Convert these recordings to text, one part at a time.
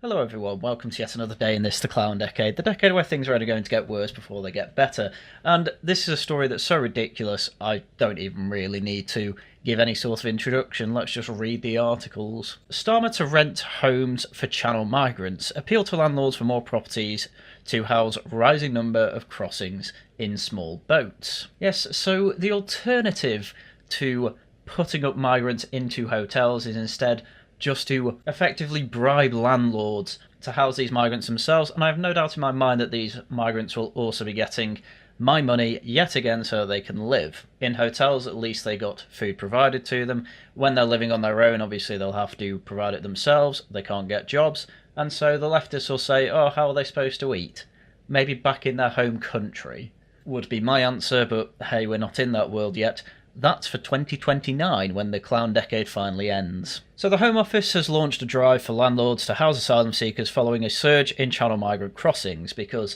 Hello everyone, welcome to yet another day in this The Clown Decade, the decade where things are only going to get worse before they get better. And this is a story that's so ridiculous, I don't even really need to give any sort of introduction, let's just read the articles. Starmer to rent homes for channel migrants, appeal to landlords for more properties to house rising number of crossings in small boats. Yes, so the alternative to putting up migrants into hotels is instead just to effectively bribe landlords to house these migrants themselves, and I have no doubt in my mind that these migrants will also be getting my money yet again so they can live. In hotels, at least they got food provided to them. When they're living on their own, obviously they'll have to provide it themselves, they can't get jobs, and so the leftists will say, oh, how are they supposed to eat? Maybe back in their home country, would be my answer, but hey, we're not in that world yet. That's for 2029, when the clown decade finally ends. So the Home Office has launched a drive for landlords to house asylum seekers following a surge in channel migrant crossings, because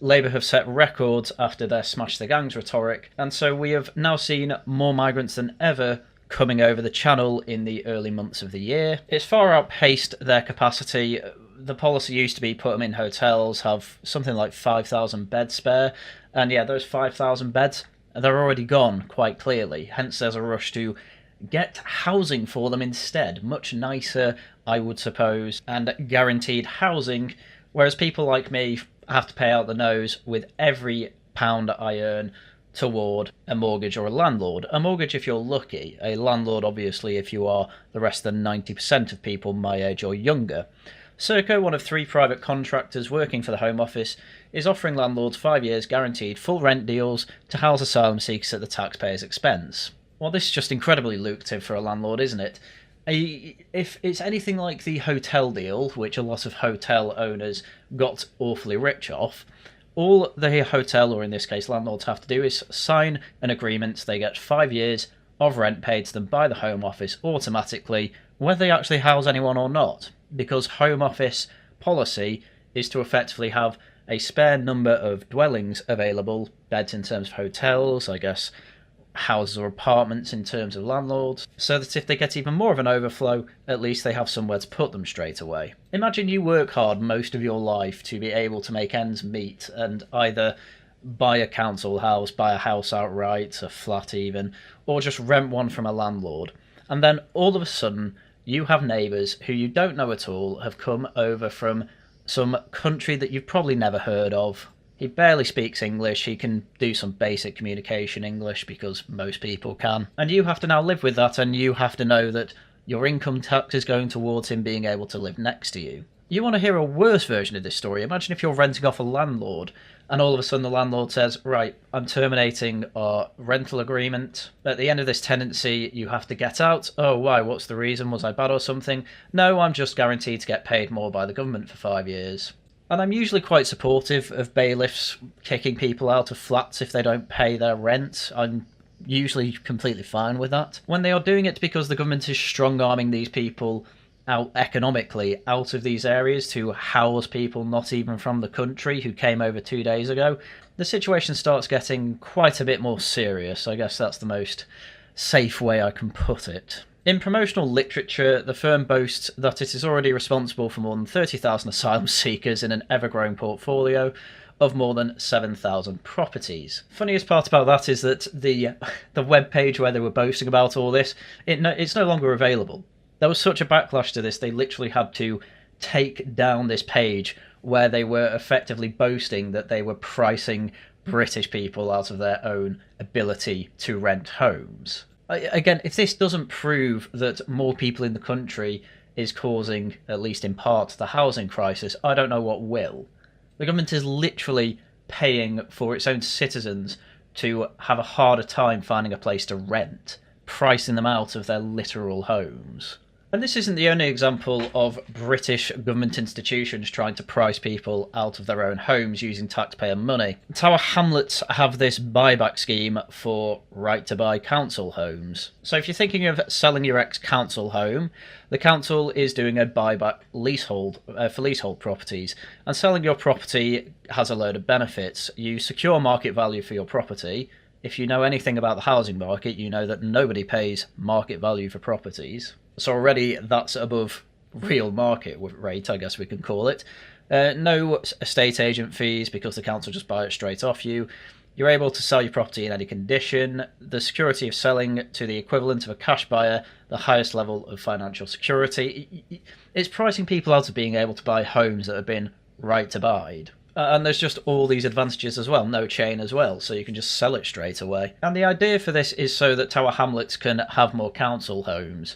Labour have set records after their smash the gangs rhetoric, and so we have now seen more migrants than ever coming over the channel in the early months of the year. It's far outpaced their capacity. The policy used to be put them in hotels, have something like 5,000 beds spare, and yeah, those 5,000 beds, they're already gone, quite clearly, hence there's a rush to get housing for them instead. Much nicer, I would suppose, and guaranteed housing, whereas people like me have to pay out the nose with every pound I earn toward a mortgage or a landlord. A mortgage if you're lucky, a landlord obviously if you are the rest than 90% of people my age or younger. Serco, one of 3 private contractors working for the Home Office, is offering landlords 5 years guaranteed full rent deals to house asylum seekers at the taxpayer's expense. Well, this is just incredibly lucrative for a landlord, isn't it? If it's anything like the hotel deal, which a lot of hotel owners got awfully rich off, all the hotel, or in this case landlords, have to do is sign an agreement. They get 5 years of rent paid to them by the Home Office automatically, whether they actually house anyone or not, because Home Office policy is to effectively have a spare number of dwellings available, beds in terms of hotels, I guess houses or apartments in terms of landlords, so that if they get even more of an overflow, at least they have somewhere to put them straight away. Imagine you work hard most of your life to be able to make ends meet and either buy a council house, buy a house outright, a flat even, or just rent one from a landlord, and then all of a sudden you have neighbours who you don't know at all have come over from some country that you've probably never heard of. He barely speaks English, he can do some basic communication English because most people can. And you have to now live with that, and you have to know that your income tax is going towards him being able to live next to you. You want to hear a worse version of this story? Imagine if you're renting off a landlord and all of a sudden the landlord says, right, I'm terminating our rental agreement. At the end of this tenancy, you have to get out. Oh, why? What's the reason? Was I bad or something? No, I'm just guaranteed to get paid more by the government for 5 years. And I'm usually quite supportive of bailiffs kicking people out of flats if they don't pay their rent. I'm usually completely fine with that. When they are doing it because the government is strong-arming these people out economically out of these areas to house people not even from the country who came over 2 days ago, the situation starts getting quite a bit more serious. I guess that's the most safe way I can put it. In promotional literature, the firm boasts that it is already responsible for more than 30,000 asylum seekers in an ever-growing portfolio of more than 7,000 properties. Funniest part about that is that the webpage where they were boasting about all this, it's no longer available. There was such a backlash to this, they literally had to take down this page where they were effectively boasting that they were pricing British people out of their own ability to rent homes. Again, if this doesn't prove that more people in the country is causing, at least in part, the housing crisis, I don't know what will. The government is literally paying for its own citizens to have a harder time finding a place to rent, pricing them out of their literal homes. And this isn't the only example of British government institutions trying to price people out of their own homes using taxpayer money. Tower Hamlets have this buyback scheme for right-to-buy council homes. So if you're thinking of selling your ex-council home, the council is doing a buyback leasehold for leasehold properties, and selling your property has a load of benefits. You secure market value for your property. If you know anything about the housing market, you know that nobody pays market value for properties. So already that's above real market rate, I guess we can call it. No estate agent fees because the council just buy it straight off you. You're able to sell your property in any condition. The security of selling to the equivalent of a cash buyer, the highest level of financial security. It's pricing people out of being able to buy homes that have been right to buy. And there's just all these advantages as well, no chain as well, so you can just sell it straight away. And the idea for this is so that Tower Hamlets can have more council homes,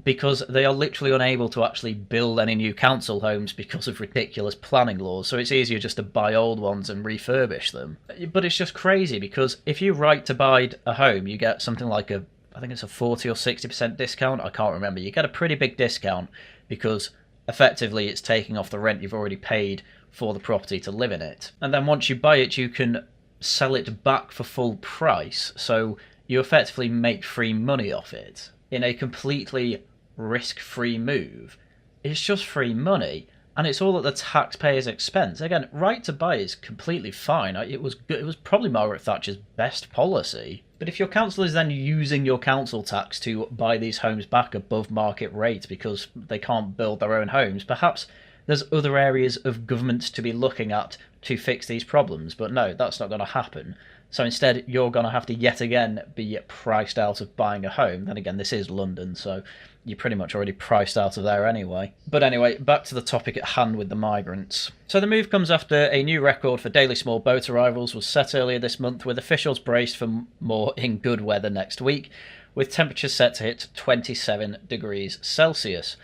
because they are literally unable to actually build any new council homes because of ridiculous planning laws, so it's easier just to buy old ones and refurbish them. But it's just crazy, because if you right to buy a home, you get something like I think it's a 40 or 60% discount, I can't remember. You get a pretty big discount, because effectively it's taking off the rent you've already paid for the property to live in it. And then once you buy it, you can sell it back for full price, so you effectively make free money off it in a completely risk-free move. It's just free money, and it's all at the taxpayer's expense. Again, right to buy is completely fine. It was good. It was probably Margaret Thatcher's best policy. But if your council is then using your council tax to buy these homes back above market rate because they can't build their own homes, perhaps there's other areas of government to be looking at to fix these problems. But no, that's not going to happen. So instead, you're going to have to yet again be priced out of buying a home. Then again, this is London, so you're pretty much already priced out of there anyway. But anyway, back to the topic at hand with the migrants. So the move comes after a new record for daily small boat arrivals was set earlier this month, with officials braced for more in good weather next week, with temperatures set to hit 27 degrees Celsius.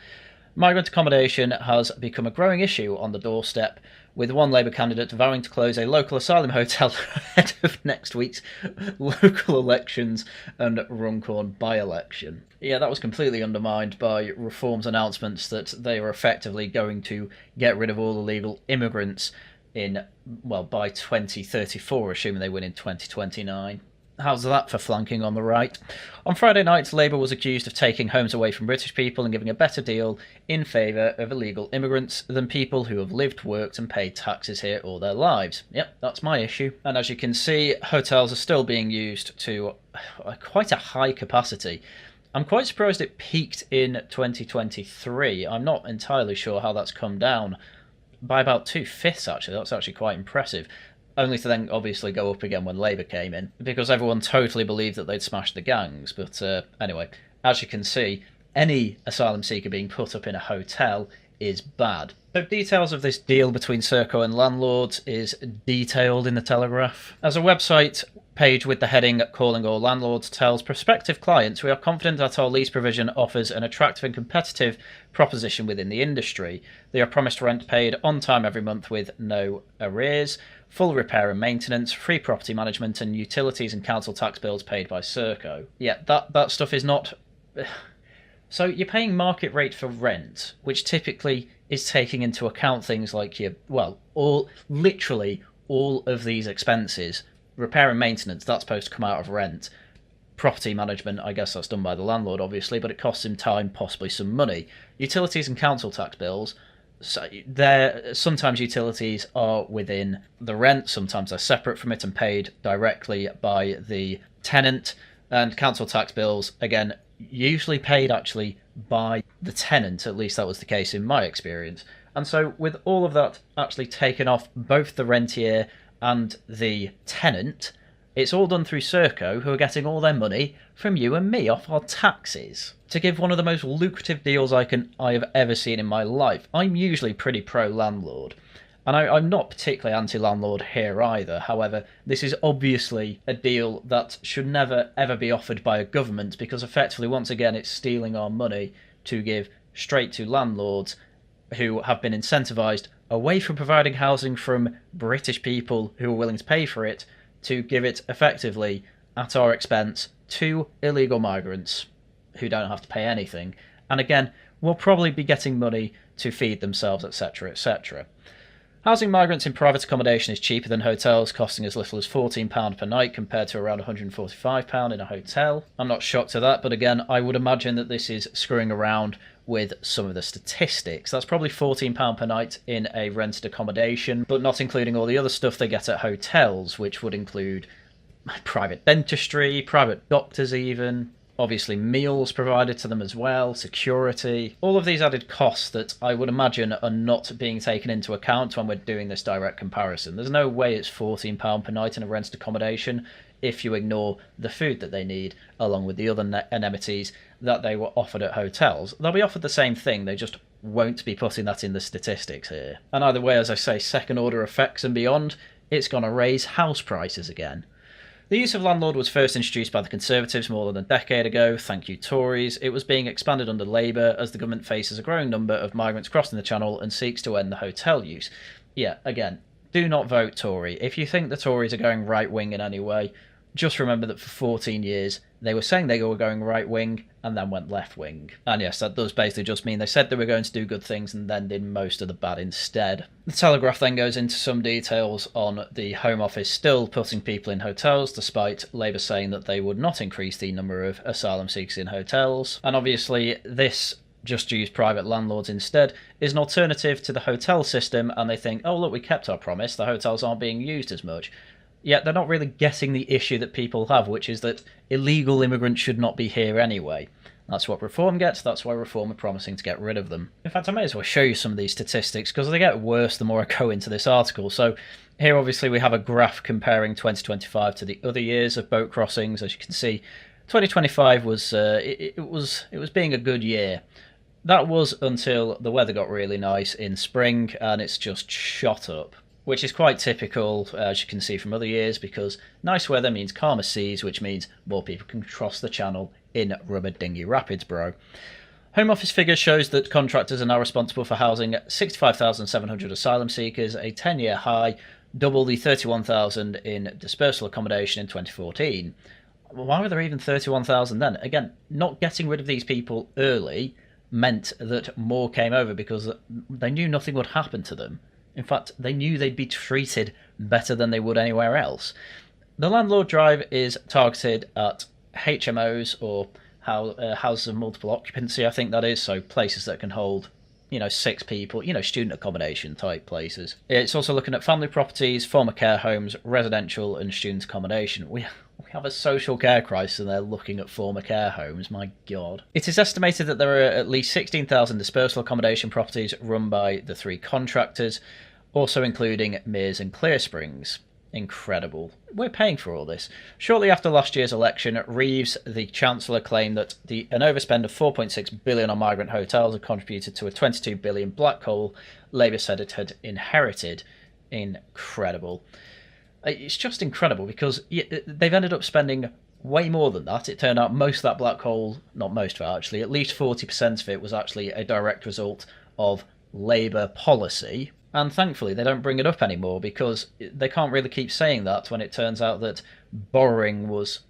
Migrant accommodation has become a growing issue on the doorstep, with one Labour candidate vowing to close a local asylum hotel ahead of next week's local elections and Runcorn by-election. Yeah, that was completely undermined by Reform's announcements that they were effectively going to get rid of all illegal immigrants by 2034, assuming they win in 2029. How's that for flanking on the right? On Friday night, Labour was accused of taking homes away from British people and giving a better deal in favour of illegal immigrants than people who have lived, worked and paid taxes here all their lives. Yep, that's my issue. And as you can see, hotels are still being used to quite a high capacity. I'm quite surprised it peaked in 2023. I'm not entirely sure how that's come down. By about 2/5 actually, that's actually quite impressive. Only to then obviously go up again when Labour came in, because everyone totally believed that they'd smashed the gangs. But anyway, as you can see, any asylum seeker being put up in a hotel is bad. So details of this deal between Serco and Landlords is detailed in the Telegraph. As a website page with the heading "Calling All Landlords" tells prospective clients, we are confident that our lease provision offers an attractive and competitive proposition within the industry. They are promised rent paid on time every month with no arrears, full repair and maintenance, free property management, and utilities and council tax bills paid by Serco. Yeah, that stuff is not... So you're paying market rate for rent, which typically is taking into account things like literally all of these expenses. Repair and maintenance, that's supposed to come out of rent. Property management, I guess that's done by the landlord, obviously, but it costs him time, possibly some money. Utilities and council tax bills, so sometimes utilities are within the rent, sometimes they're separate from it and paid directly by the tenant. And council tax bills, again, usually paid actually by the tenant, at least that was the case in my experience. And so with all of that actually taken off both the rentier and the tenant, it's all done through Serco, who are getting all their money from you and me off our taxes, to give one of the most lucrative deals I have ever seen in my life. I'm usually pretty pro-landlord, and I'm not particularly anti-landlord here either. However, this is obviously a deal that should never ever be offered by a government, because effectively, once again, it's stealing our money to give straight to landlords who have been incentivised away from providing housing from British people who are willing to pay for it, to give it effectively at our expense to illegal migrants who don't have to pay anything, and again will probably be getting money to feed themselves, etc, etc. Housing migrants in private accommodation is cheaper than hotels, costing as little as £14 per night compared to around £145 in a hotel. I'm not shocked at that, but again, I would imagine that this is screwing around with some of the statistics. That's probably £14 per night in a rented accommodation, but not including all the other stuff they get at hotels, which would include private dentistry, private doctors even, obviously meals provided to them as well, security, all of these added costs that I would imagine are not being taken into account when we're doing this direct comparison. There's no way it's £14 per night in a rented accommodation if you ignore the food that they need, along with the other amenities that they were offered at hotels. They'll be offered the same thing, they just won't be putting that in the statistics here. And either way, as I say, second order effects and beyond, it's going to raise house prices again. The use of landlord was first introduced by the Conservatives more than a decade ago, thank you Tories. It was being expanded under Labour as the government faces a growing number of migrants crossing the channel and seeks to end the hotel use. Yeah, again, do not vote Tory. If you think the Tories are going right-wing in any way, just remember that for 14 years they were saying they were going right-wing and then went left-wing. And yes, that does basically just mean they said they were going to do good things and then did most of the bad instead. The Telegraph then goes into some details on the Home Office still putting people in hotels, despite Labour saying that they would not increase the number of asylum seekers in hotels. And obviously this just use private landlords instead is an alternative to the hotel system, and they think, oh look, we kept our promise, the hotels aren't being used as much. Yet they're not really getting the issue that people have, which is that illegal immigrants should not be here anyway. That's what Reform gets, that's why Reform are promising to get rid of them. In fact, I may as well show you some of these statistics, because they get worse the more I go into this article. So here obviously we have a graph comparing 2025 to the other years of boat crossings. As you can see, 2025 was it was being a good year. That was until the weather got really nice in spring, and it's just shot up. Which is quite typical, as you can see from other years, because nice weather means calmer seas, which means more people can cross the channel in rubber dinghy rapids, bro. Home Office figures shows that contractors are now responsible for housing 65,700 asylum seekers, a 10-year high, double the 31,000 in dispersal accommodation in 2014. Why were there even 31,000 then? Again, not getting rid of these people early meant that more came over because they knew nothing would happen to them. In fact, they knew they'd be treated better than they would anywhere else. The landlord drive is targeted at HMOs, or houses of multiple occupancy, I think that is, so places that can hold, 6 people, student accommodation type places. It's also looking at family properties, former care homes, residential and student accommodation. We have a social care crisis and they're looking at former care homes, my god. It is estimated that there are at least 16,000 dispersal accommodation properties run by the 3 contractors, also including Mears and Clear Springs. Incredible. We're paying for all this. Shortly after last year's election, Reeves, the Chancellor, claimed that an overspend of £4.6 billion on migrant hotels had contributed to a £22 billion black hole Labour said it had inherited. Incredible. It's just incredible because they've ended up spending way more than that. It turned out most of that black hole, not most of it actually, at least 40% of it was actually a direct result of Labour policy. And thankfully they don't bring it up anymore because they can't really keep saying that when it turns out that borrowing was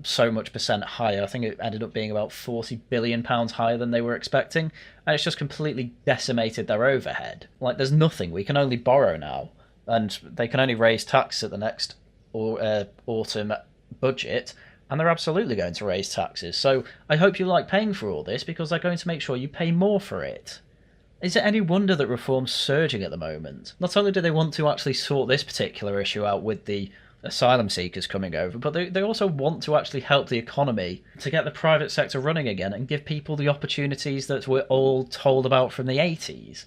so much percent higher. I think it ended up being about £40 billion higher than they were expecting. And it's just completely decimated their overhead. Like, there's nothing. We can only borrow now. And they can only raise tax at the next autumn budget. And they're absolutely going to raise taxes. So I hope you like paying for all this because they're going to make sure you pay more for it. Is it any wonder that Reform's surging at the moment? Not only do they want to actually sort this particular issue out with the asylum seekers coming over, but they also want to actually help the economy to get the private sector running again and give people the opportunities that we're all told about from the 80s.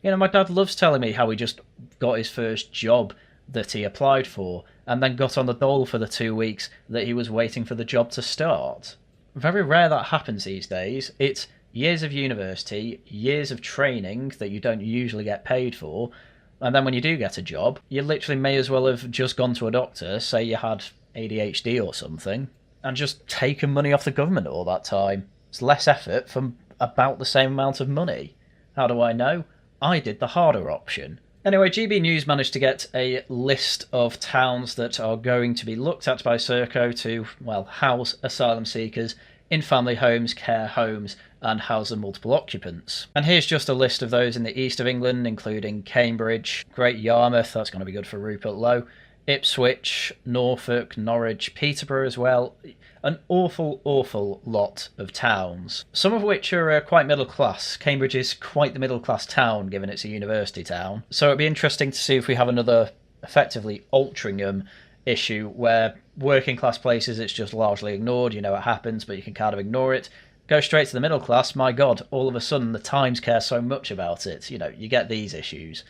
My dad loves telling me how he just got his first job that he applied for and then got on the dole for the 2 weeks that he was waiting for the job to start. Very rare that happens these days. It's years of university, years of training that you don't usually get paid for, and then when you do get a job, you literally may as well have just gone to a doctor, say you had ADHD or something, and just taken money off the government all that time. It's less effort for about the same amount of money. How do I know? I did the harder option. Anyway, GB News managed to get a list of towns that are going to be looked at by Serco to, house asylum seekers in family homes, care homes, and house of multiple occupants. And here's just a list of those in the east of England, including Cambridge, Great Yarmouth, that's going to be good for Rupert Lowe, Ipswich, Norfolk, Norwich, Peterborough as well. An awful lot of towns, some of which are quite middle class. Cambridge is quite the middle class town, given it's a university town. So it'd be interesting to see if we have another, effectively, Altrincham issue where working class places it's just largely ignored. You know it happens, but you can kind of ignore it. Go straight to the middle class. My God, all of a sudden the Times care so much about it. You know, you get these issues.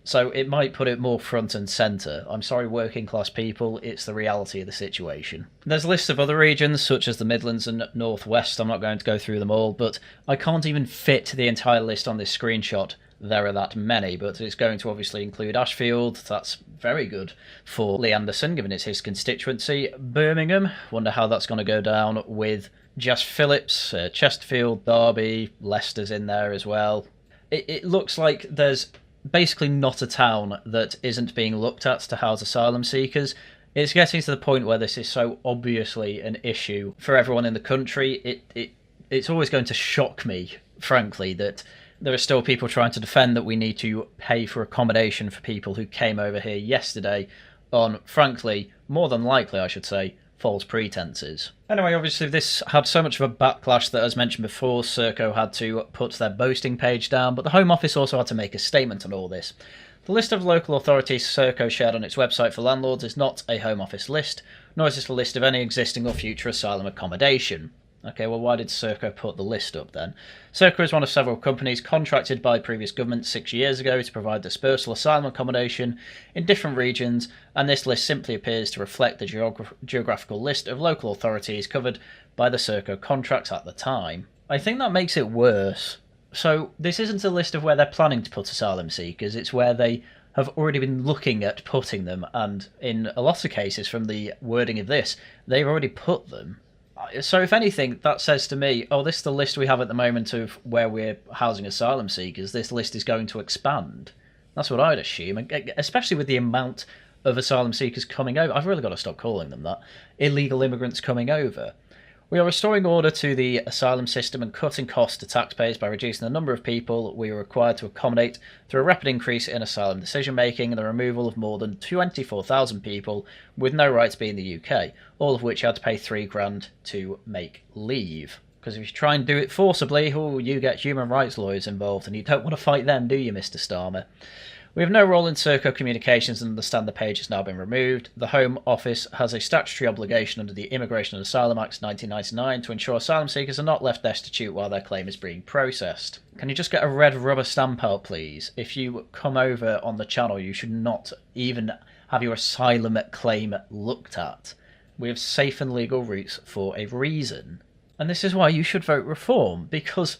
So it might put it more front and centre. I'm sorry, working class people, it's the reality of the situation. There's a list of other regions, such as the Midlands and North West. I'm not going to go through them all, but I can't even fit the entire list on this screenshot. There are that many, but it's going to obviously include Ashfield. That's very good for Lee Anderson, given it's his constituency. Birmingham, wonder how that's going to go down with Jess Phillips, Chesterfield, Derby, Leicester's in there as well. It looks like there's basically not a town that isn't being looked at to house asylum seekers. It's getting to the point where this is so obviously an issue for everyone in the country. It's always going to shock me, frankly, that there are still people trying to defend that we need to pay for accommodation for people who came over here yesterday on, frankly, more than likely, I should say, false pretenses. Anyway, obviously this had so much of a backlash that, as mentioned before, Serco had to put their boasting page down, but the Home Office also had to make a statement on all this. The list of local authorities Serco shared on its website for landlords is not a Home Office list, nor is it a list of any existing or future asylum accommodation. Okay, well, why did Serco put the list up then? Serco is one of several companies contracted by previous governments 6 years ago to provide dispersal asylum accommodation in different regions, and this list simply appears to reflect the geographical list of local authorities covered by the Serco contracts at the time. I think that makes it worse. So this isn't a list of where they're planning to put asylum seekers, it's where they have already been looking at putting them, and in a lot of cases from the wording of this, they've already put them. So if anything, that says to me, oh, this is the list we have at the moment of where we're housing asylum seekers. This list is going to expand. That's what I'd assume, especially with the amount of asylum seekers coming over. I've really got to stop calling them that. Illegal immigrants coming over. We are restoring order to the asylum system and cutting costs to taxpayers by reducing the number of people we are required to accommodate through a rapid increase in asylum decision-making and the removal of more than 24,000 people with no right to be in the UK, all of which had to pay £3,000 to make leave. Because if you try and do it forcibly, you get human rights lawyers involved, and you don't want to fight them, do you, Mr. Starmer? We have no role in Serco communications and understand the page has now been removed. The Home Office has a statutory obligation under the Immigration and Asylum Act 1999 to ensure asylum seekers are not left destitute while their claim is being processed. Can you just get a red rubber stamp out, please? If you come over on the channel, you should not even have your asylum claim looked at. We have safe and legal routes for a reason. And this is why you should vote Reform, because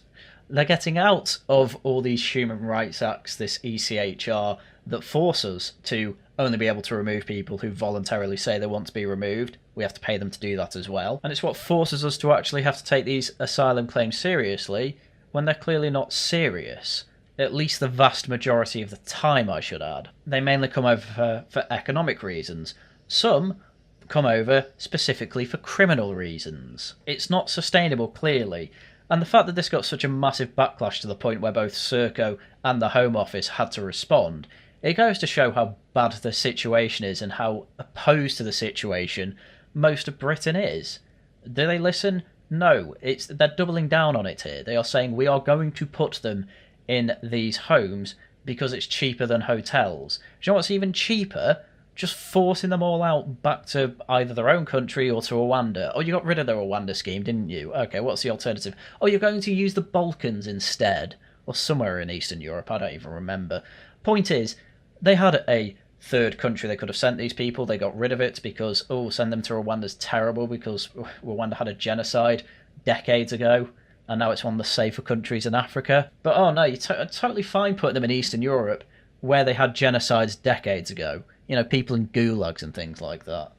they're getting out of all these human rights acts, this ECHR, that force us to only be able to remove people who voluntarily say they want to be removed. We have to pay them to do that as well. And it's what forces us to actually have to take these asylum claims seriously when they're clearly not serious. At least the vast majority of the time, I should add. They mainly come over for economic reasons. Some come over specifically for criminal reasons. It's not sustainable, clearly. And the fact that this got such a massive backlash to the point where both Serco and the Home Office had to respond, it goes to show how bad the situation is and how opposed to the situation most of Britain is. Do they listen? No. They're doubling down on it here. They are saying we are going to put them in these homes because it's cheaper than hotels. Do you know what's even cheaper? Just forcing them all out back to either their own country or to Rwanda. Oh, you got rid of the Rwanda scheme, didn't you? Okay, what's the alternative? Oh, you're going to use the Balkans instead. Or somewhere in Eastern Europe, I don't even remember. Point is, they had a third country they could have sent these people. They got rid of it because, send them to Rwanda's terrible because Rwanda had a genocide decades ago. And now it's one of the safer countries in Africa. But oh no, you're totally fine putting them in Eastern Europe where they had genocides decades ago. You know, people in gulags and things like that.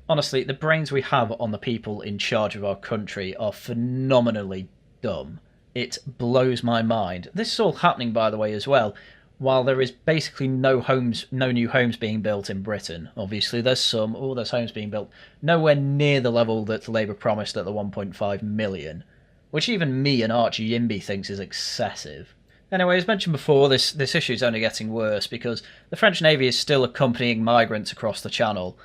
Honestly, the brains we have on the people in charge of our country are phenomenally dumb. It blows my mind. This is all happening, by the way, as well, while there is basically no new homes being built in Britain. Obviously, there's homes being built. Nowhere near the level that Labour promised at the 1.5 million, which even me and Archie Yimby thinks is excessive. Anyway, as mentioned before, this issue is only getting worse because the French Navy is still accompanying migrants across the Channel.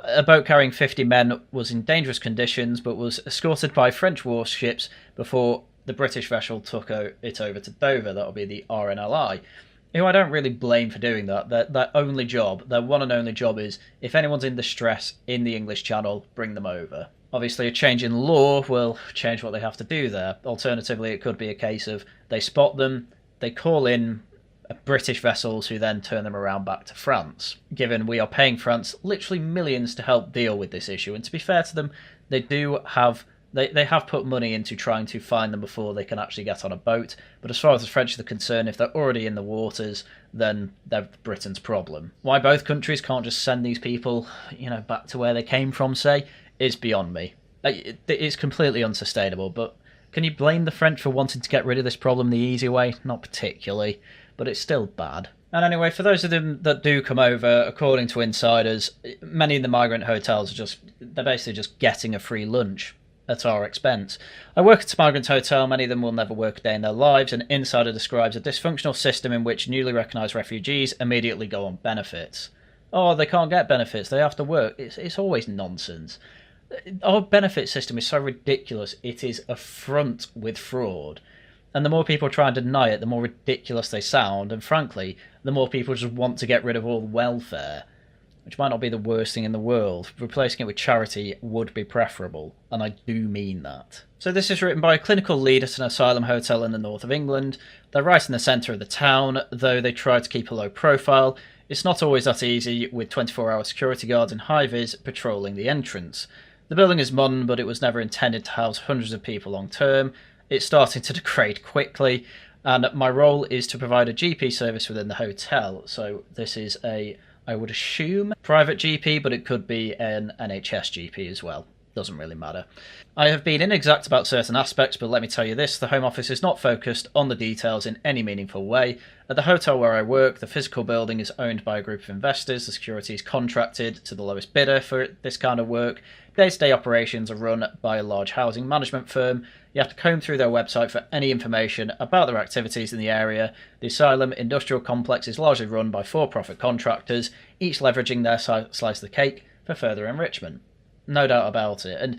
A boat carrying 50 men was in dangerous conditions but was escorted by French warships before the British vessel took it over to Dover. That'll be the RNLI. who I don't really blame for doing that. Their only job, their one and only job is, if anyone's in distress in the English Channel, bring them over. Obviously, a change in law will change what they have to do there. Alternatively, it could be a case of they spot them, they call in British vessels who then turn them around back to France, given we are paying France literally millions to help deal with this issue. And to be fair to them, they do have they have put money into trying to find them before they can actually get on a boat. But as far as the French are concerned, if they're already in the waters, then they're Britain's problem. Why both countries can't just send these people, back to where they came from, say, is beyond me. It's completely unsustainable, but can you blame the French for wanting to get rid of this problem the easy way? Not particularly, but it's still bad. And anyway, for those of them that do come over, according to insiders, many in the migrant hotels they're basically just getting a free lunch at our expense. I work at a migrant hotel, many of them will never work a day in their lives, and insider describes a dysfunctional system in which newly recognised refugees immediately go on benefits. Oh, they can't get benefits, they have to work. It's always nonsense. Our benefit system is so ridiculous, it is a front with fraud. And the more people try and deny it, the more ridiculous they sound, and frankly, the more people just want to get rid of all welfare, which might not be the worst thing in the world. Replacing it with charity would be preferable, and I do mean that. So this is written by a clinical lead at an asylum hotel in the north of England. They're right in the centre of the town, though they try to keep a low profile. It's not always that easy, with 24-hour security guards in high-vis patrolling the entrance. The building is modern, but it was never intended to house hundreds of people long term. It's starting to degrade quickly, and my role is to provide a GP service within the hotel. So this is I would assume, private GP, but it could be an NHS GP as well. Doesn't really matter. I have been inexact about certain aspects, but let me tell you this, the Home Office is not focused on the details in any meaningful way. At the hotel where I work, the physical building is owned by a group of investors, the security is contracted to the lowest bidder for this kind of work. Day-to-day operations are run by a large housing management firm. You have to comb through their website for any information about their activities in the area. The Asylum industrial complex is largely run by for-profit contractors, each leveraging their slice of the cake for further enrichment. No doubt about it. And,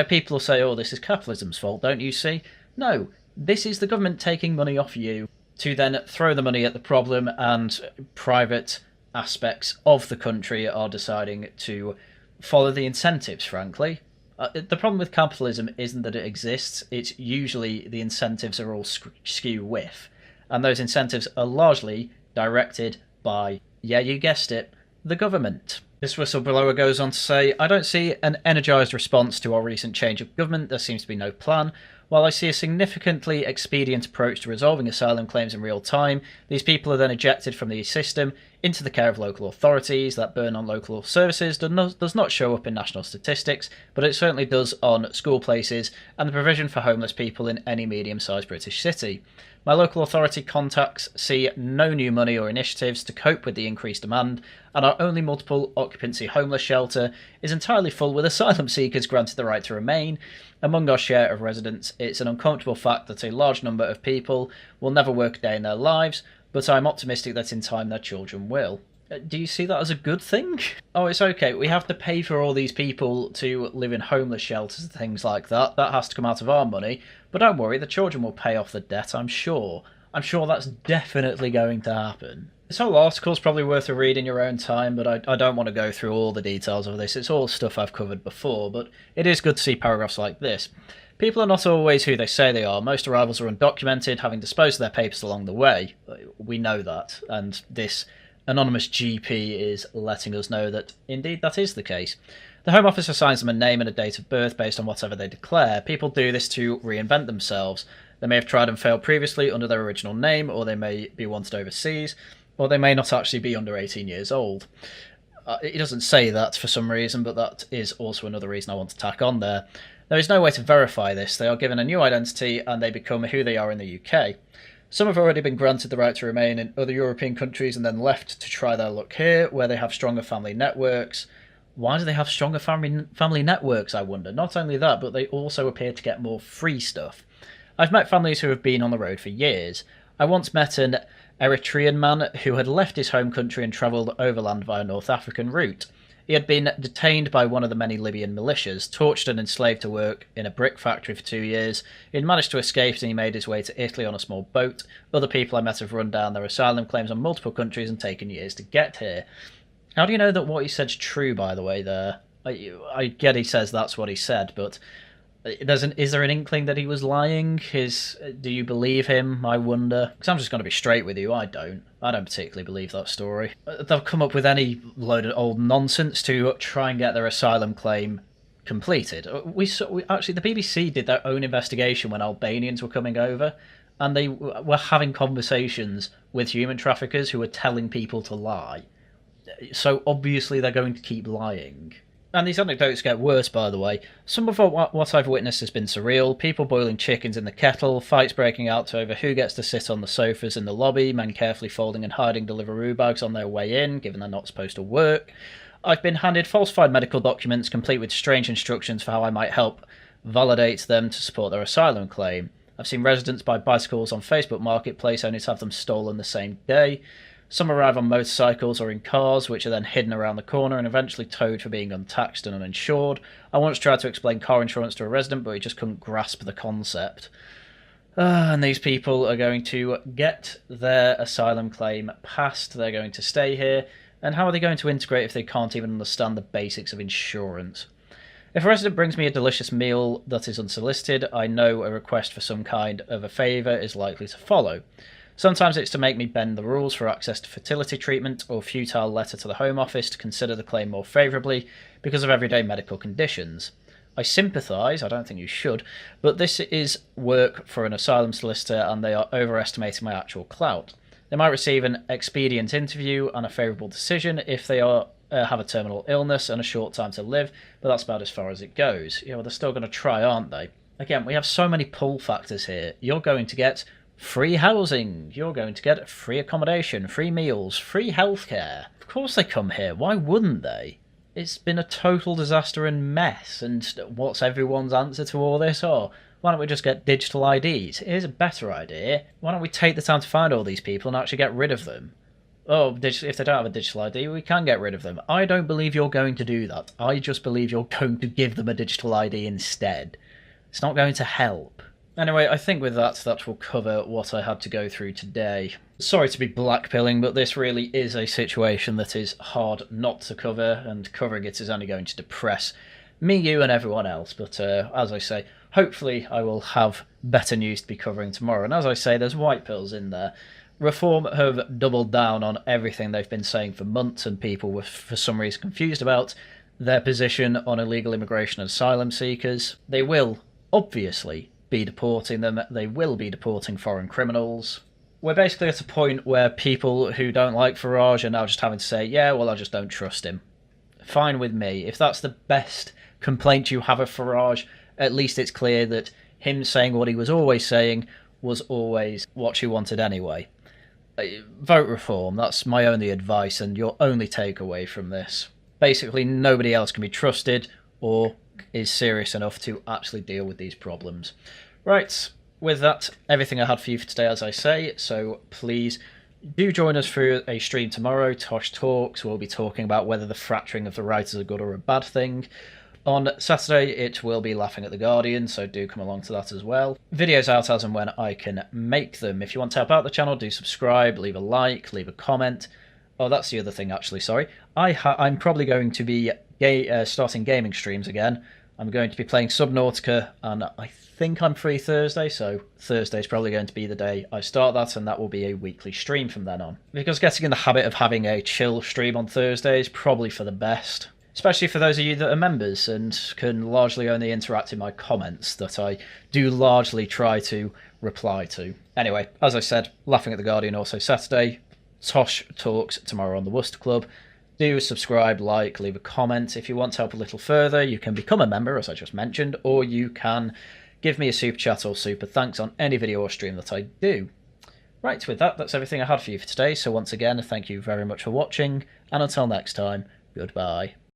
people will say, oh, this is capitalism's fault, don't you see? No, this is the government taking money off you to then throw the money at the problem, and private aspects of the country are deciding to follow the incentives, frankly. The problem with capitalism isn't that it exists, it's usually the incentives are all skew with. And those incentives are largely directed by, yeah, you guessed it, the government. This whistleblower goes on to say, I don't see an energised response to our recent change of government. There seems to be no plan. While I see a significantly expedient approach to resolving asylum claims in real time, these people are then ejected from the system into the care of local authorities. That burn on local services does not show up in national statistics, but it certainly does on school places and the provision for homeless people in any medium-sized British city. My local authority contacts see no new money or initiatives to cope with the increased demand, and our only multiple occupancy homeless shelter is entirely full with asylum seekers granted the right to remain. Among our share of residents, it's an uncomfortable fact that a large number of people will never work a day in their lives, but I'm optimistic that in time their children will. Do you see that as a good thing? Oh, it's okay, we have to pay for all these people to live in homeless shelters and things like that. That has to come out of our money. But don't worry, the children will pay off the debt, I'm sure. I'm sure that's definitely going to happen. This whole article's probably worth a read in your own time, but I don't want to go through all the details of this. It's all stuff I've covered before, but it is good to see paragraphs like this. People are not always who they say they are. Most arrivals are undocumented, having disposed of their papers along the way. We know that, and this anonymous GP is letting us know that indeed that is the case. The Home Office assigns them a name and a date of birth based on whatever they declare. People do this to reinvent themselves. They may have tried and failed previously under their original name, or they may be wanted overseas, or they may not actually be under 18 years old. It doesn't say that for some reason, but that is also another reason I want to tack on there. There is no way to verify this. They are given a new identity and they become who they are in the UK. Some have already been granted the right to remain in other European countries and then left to try their luck here, where they have stronger family networks. Why do they have stronger family networks, I wonder? Not only that, but they also appear to get more free stuff. I've met families who have been on the road for years. I once met an Eritrean man who had left his home country and travelled overland via North African route. He had been detained by one of the many Libyan militias, tortured and enslaved to work in a brick factory for 2 years. He'd managed to escape and he made his way to Italy on a small boat. Other people I met have run down their asylum claims on multiple countries and taken years to get here. How do you know that what he said's true, by the way, there? I get he says that's what he said, but is there an inkling that he was lying? Do you believe him, I wonder? Because I'm just going to be straight with you, I don't particularly believe that story. They'll come up with any load of old nonsense to try and get their asylum claim completed. Actually, the BBC did their own investigation when Albanians were coming over, and they were having conversations with human traffickers who were telling people to lie. So obviously they're going to keep lying. And these anecdotes get worse, by the way. Some of what I've witnessed has been surreal. People boiling chickens in the kettle, fights breaking out over who gets to sit on the sofas in the lobby, men carefully folding and hiding Deliveroo bags on their way in, given they're not supposed to work. I've been handed falsified medical documents, complete with strange instructions for how I might help validate them to support their asylum claim. I've seen residents buy bicycles on Facebook Marketplace only to have them stolen the same day. Some arrive on motorcycles or in cars, which are then hidden around the corner and eventually towed for being untaxed and uninsured. I once tried to explain car insurance to a resident, but he just couldn't grasp the concept. And these people are going to get their asylum claim passed. They're going to stay here. And how are they going to integrate if they can't even understand the basics of insurance? If a resident brings me a delicious meal that is unsolicited, I know a request for some kind of a favour is likely to follow. Sometimes it's to make me bend the rules for access to fertility treatment or futile letter to the Home Office to consider the claim more favourably because of everyday medical conditions. I sympathise, I don't think you should, but this is work for an asylum solicitor and they are overestimating my actual clout. They might receive an expedient interview and a favourable decision if they have a terminal illness and a short time to live, but that's about as far as it goes. Yeah, well, they're still going to try, aren't they? Again, we have so many pull factors here. You're going to get free housing, you're going to get free accommodation, free meals, free healthcare. Of course they come here, why wouldn't they? It's been a total disaster and mess, and what's everyone's answer to all this? Oh, why don't we just get digital IDs? Here's a better idea. Why don't we take the time to find all these people and actually get rid of them? Oh, if they don't have a digital ID, we can get rid of them. I don't believe you're going to do that. I just believe you're going to give them a digital ID instead. It's not going to help. Anyway, I think with that will cover what I had to go through today. Sorry to be blackpilling, but this really is a situation that is hard not to cover, and covering it is only going to depress me, you, and everyone else. But as I say, hopefully I will have better news to be covering tomorrow. And as I say, there's white pills in there. Reform have doubled down on everything they've been saying for months, and people were for some reason confused about their position on illegal immigration and asylum seekers. They will, obviously, be deporting them. They will be deporting foreign criminals. We're basically at a point where people who don't like Farage are now just having to say, yeah, well, I just don't trust him. Fine with me. If that's the best complaint you have of Farage, at least it's clear that him saying what he was always saying was always what you wanted anyway. Vote reform, that's my only advice and your only takeaway from this. Basically, nobody else can be trusted or is serious enough to actually deal with these problems. Right, with that, everything I had for you for today, as I say, so please do join us for a stream tomorrow. Tosh Talks, we'll be talking about whether the fracturing of the right is a good or a bad thing. On Saturday, it will be Laughing at the Guardian, so do come along to that as well. Videos out as and when I can make them. If you want to help out the channel, do subscribe, leave a like, leave a comment. Oh, that's the other thing, actually, sorry. I'm probably going to be starting gaming streams again. I'm going to be playing Subnautica, and I think I'm free Thursday, so Thursday's probably going to be the day I start that, and that will be a weekly stream from then on. Because getting in the habit of having a chill stream on Thursday is probably for the best. Especially for those of you that are members and can largely only interact in my comments that I do largely try to reply to. Anyway, as I said, Laughing at the Guardian also Saturday. Tosh Talks tomorrow on the Worcester Club. Do subscribe, like, leave a comment. If you want to help a little further, you can become a member, as I just mentioned, or you can give me a super chat or super thanks on any video or stream that I do. Right, with that, that's everything I had for you for today. So once again, thank you very much for watching, and until next time, goodbye.